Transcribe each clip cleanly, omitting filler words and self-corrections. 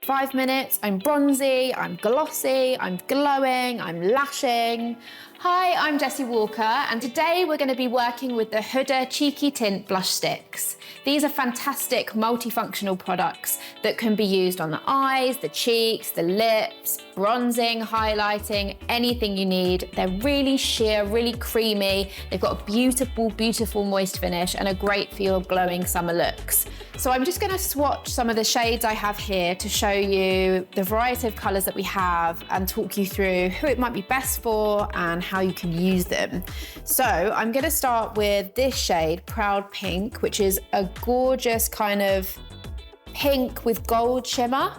5 minutes, I'm bronzy, I'm glossy, I'm glowing, I'm lashing. Hi, I'm Jessie Walker, and today we're going to be working with the Huda Cheeky Tint Blush Sticks. These are fantastic multifunctional products that can be used on the eyes, the cheeks, the lips, bronzing, highlighting, anything you need. They're really sheer, really creamy. They've got a beautiful, beautiful moist finish and a great feel of glowing summer looks. So I'm just going to swatch some of the shades I have here to show you the variety of colours that we have and talk you through who it might be best for and how you can use them. So I'm going to start with this shade, Proud Pink, which is a gorgeous kind of pink with gold shimmer.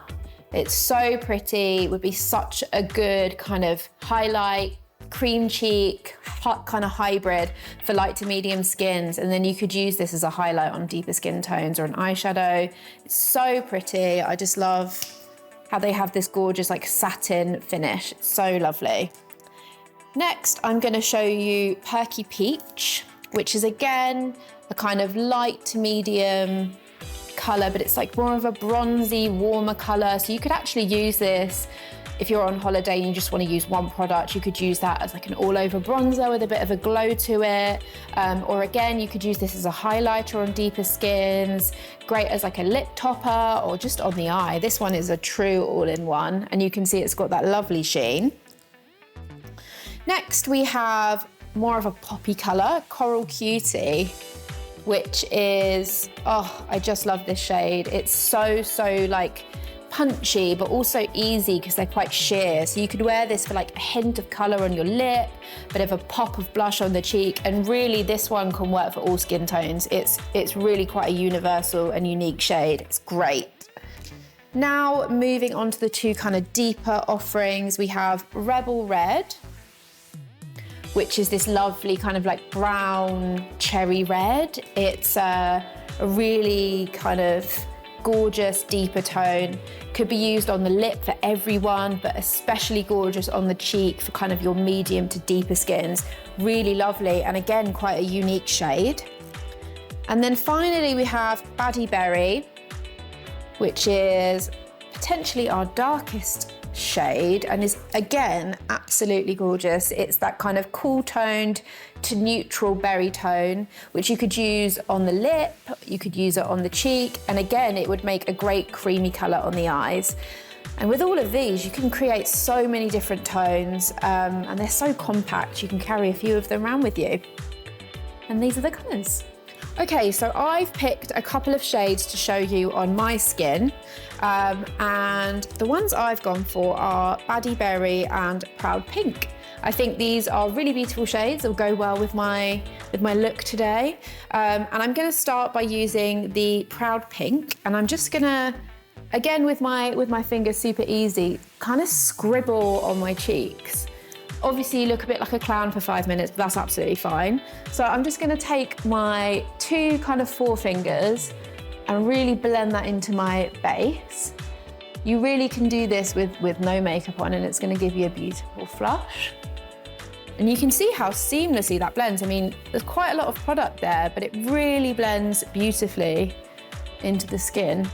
It's so pretty. It would be such a good kind of highlight, cream cheek, hot kind of hybrid for light to medium skins. And then you could use this as a highlight on deeper skin tones or an eyeshadow. It's so pretty. I just love how they have this gorgeous like satin finish. It's so lovely. Next, I'm going to show you Perky Peach, which is again a kind of light to medium colour, but it's like more of a bronzy, warmer colour. So you could actually use this if you're on holiday and you just want to use one product. You could use that as like an all-over bronzer with a bit of a glow to it. Or again, you could use this as a highlighter on deeper skins. Great as like a lip topper or just on the eye. This one is a true all-in-one, and you can see it's got that lovely sheen. Next, we have more of a poppy colour, Coral Cutie, which is, oh, I just love this shade. It's so like punchy, but also easy because they're quite sheer. So you could wear this for like a hint of colour on your lip, bit of a pop of blush on the cheek, and really this one can work for all skin tones. It's really quite a universal and unique shade. It's great. Now, moving on to the two kind of deeper offerings, we have Rebel Red, which is this lovely kind of like brown cherry red. It's a really kind of gorgeous, deeper tone. Could be used on the lip for everyone, but especially gorgeous on the cheek for kind of your medium to deeper skins. Really lovely, and again, quite a unique shade. And then finally we have Baddie Berry, which is potentially our darkest shade and is again absolutely gorgeous. It's that kind of cool toned to neutral berry tone, which you could use on the lip, you could use it on the cheek, and again it would make a great creamy colour on the eyes. And with all of these you can create so many different tones, and they're so compact you can carry a few of them around with you. And these are the colours. Okay, so I've picked a couple of shades to show you on my skin, and the ones I've gone for are Baddie Berry and Proud Pink. I think these are really beautiful shades that will go well with my look today. And I'm going to start by using the Proud Pink, and I'm just going to, again with my fingers, super easy, kind of scribble on my cheeks. Obviously you look a bit like a clown for 5 minutes, but that's absolutely fine. So I'm just going to take my two kind of forefingers and really blend that into my base. You really can do this with no makeup on, and it's going to give you a beautiful flush. And you can see how seamlessly that blends. I mean, there's quite a lot of product there, but it really blends beautifully into the skin.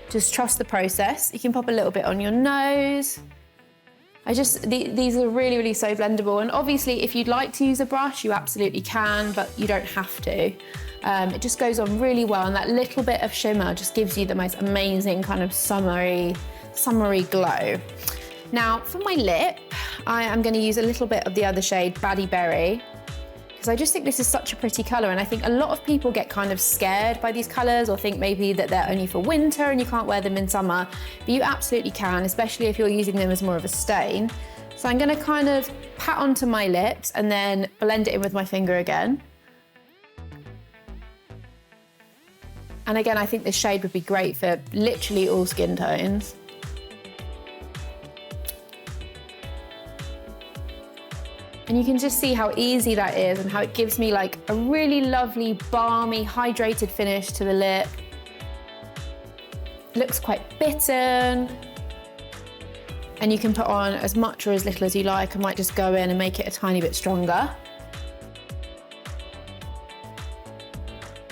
Just trust the process. You can pop a little bit on your nose. These are really, really so blendable. And obviously, if you'd like to use a brush, you absolutely can, but you don't have to. It just goes on really well, and that little bit of shimmer just gives you the most amazing kind of summery glow. Now, for my lip, I am going to use a little bit of the other shade, Baddie Berry, because I just think this is such a pretty colour, and I think a lot of people get kind of scared by these colours or think maybe that they're only for winter and you can't wear them in summer, but you absolutely can, especially if you're using them as more of a stain. So I'm going to kind of pat onto my lips and then blend it in with my finger again. And again, I think this shade would be great for literally all skin tones. And you can just see how easy that is and how it gives me like a really lovely, balmy, hydrated finish to the lip. It looks quite bitten. And you can put on as much or as little as you like. I might just go in and make it a tiny bit stronger.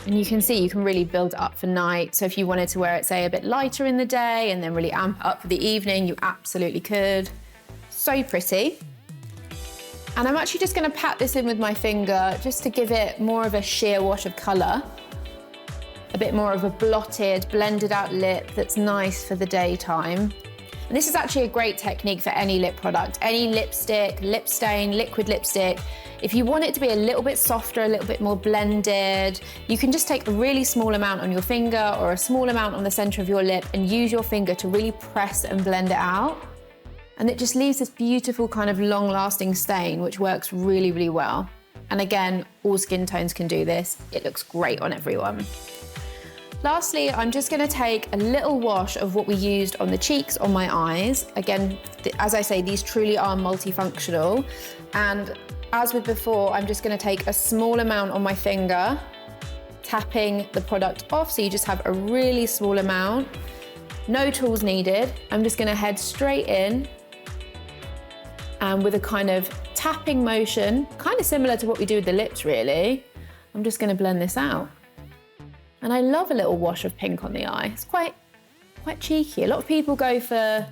And you can see you can really build it up for night. So if you wanted to wear it, say, a bit lighter in the day and then really amp it up for the evening, you absolutely could. So pretty. And I'm actually just gonna pat this in with my finger just to give it more of a sheer wash of color. A bit more of a blotted, blended out lip that's nice for the daytime. And this is actually a great technique for any lip product, any lipstick, lip stain, liquid lipstick. If you want it to be a little bit softer, a little bit more blended, you can just take a really small amount on your finger or a small amount on the center of your lip and use your finger to really press and blend it out. And it just leaves this beautiful kind of long-lasting stain, which works really, really well. And again, all skin tones can do this. It looks great on everyone. Lastly, I'm just gonna take a little wash of what we used on the cheeks on my eyes. Again, as I say, these truly are multifunctional. And as with before, I'm just gonna take a small amount on my finger, tapping the product off, so you just have a really small amount. No tools needed. I'm just gonna head straight in, and with a kind of tapping motion, kind of similar to what we do with the lips really, I'm just gonna blend this out. And I love a little wash of pink on the eye. It's quite cheeky. A lot of people go for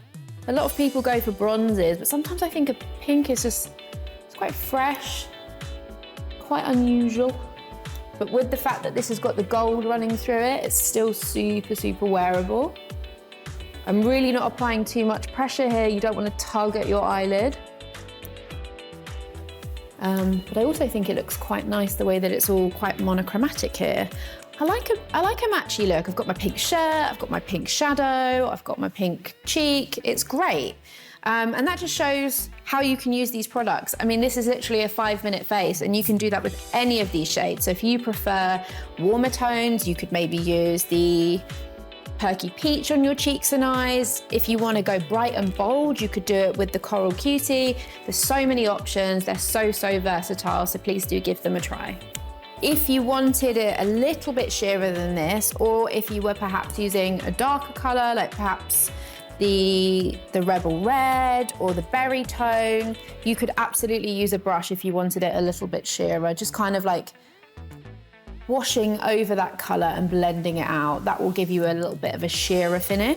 bronzes, but sometimes I think a pink is just, it's quite fresh, quite unusual. But with the fact that this has got the gold running through it, it's still super, super wearable. I'm really not applying too much pressure here. You don't want to tug at your eyelid. But I also think it looks quite nice the way that it's all quite monochromatic here. I like a matchy look. I've got my pink shirt, I've got my pink shadow, I've got my pink cheek. It's great. And that just shows how you can use these products. I mean, this is literally a 5-minute face, and you can do that with any of these shades. So if you prefer warmer tones, you could maybe use the Perky Peach on your cheeks and eyes. If you want to go bright and bold, you could do it with the Coral Cutie. There's so many options. They're so, so versatile. So please do give them a try. If you wanted it a little bit sheerer than this, or if you were perhaps using a darker color, like perhaps the Rebel Red or the berry tone, you could absolutely use a brush if you wanted it a little bit sheerer, just kind of like washing over that color and blending it out. That will give you a little bit of a sheerer finish.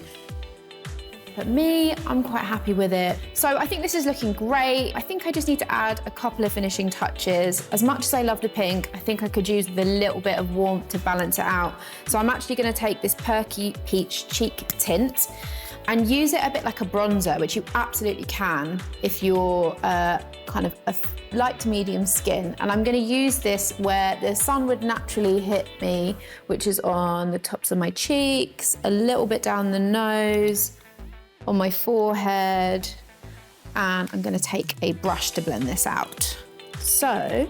But me, I'm quite happy with it. So I think this is looking great. I think I just need to add a couple of finishing touches. As much as I love the pink, I think I could use the little bit of warmth to balance it out. So I'm actually gonna take this Perky Peach cheek tint and use it a bit like a bronzer, which you absolutely can if you're kind of a light to medium skin. And I'm gonna use this where the sun would naturally hit me, which is on the tops of my cheeks, a little bit down the nose, on my forehead, and I'm gonna take a brush to blend this out. So,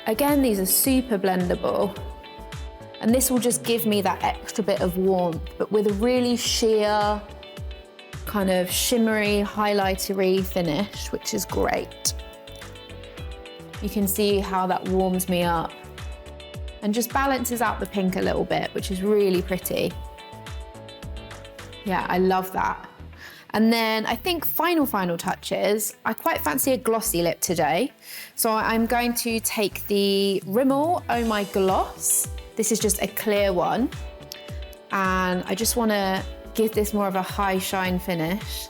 again, these are super blendable, and this will just give me that extra bit of warmth, but with a really sheer, kind of shimmery, highlightery finish, which is great. You can see how that warms me up and just balances out the pink a little bit, which is really pretty. Yeah, I love that. And then I think final touches, I quite fancy a glossy lip today. So I'm going to take the Rimmel Oh My Gloss. This is just a clear one. And I just wanna give this more of a high shine finish.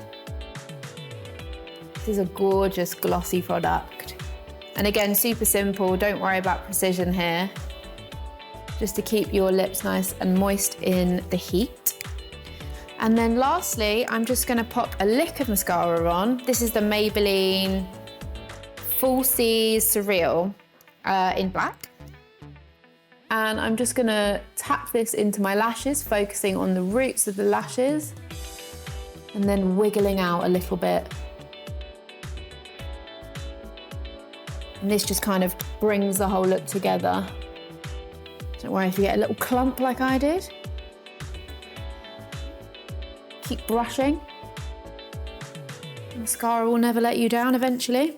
This is a gorgeous glossy product. And again, super simple, don't worry about precision here. Just to keep your lips nice and moist in the heat. And then lastly, I'm just gonna pop a lick of mascara on. This is the Maybelline Falsies Surreal in black. And I'm just gonna tap this into my lashes, focusing on the roots of the lashes, and then wiggling out a little bit. And this just kind of brings the whole look together. Don't worry if you get a little clump like I did. Keep brushing. Mascara will never let you down eventually.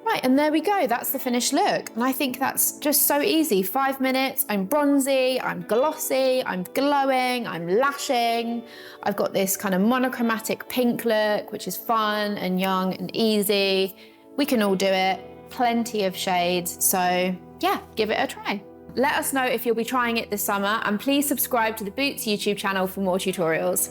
Right, and there we go, that's the finished look. And I think that's just so easy. 5 minutes, I'm bronzy, I'm glossy, I'm glowing, I'm lashing. I've got this kind of monochromatic pink look, which is fun and young and easy. We can all do it, plenty of shades. So yeah, give it a try. Let us know if you'll be trying it this summer, and please subscribe to the Boots YouTube channel for more tutorials.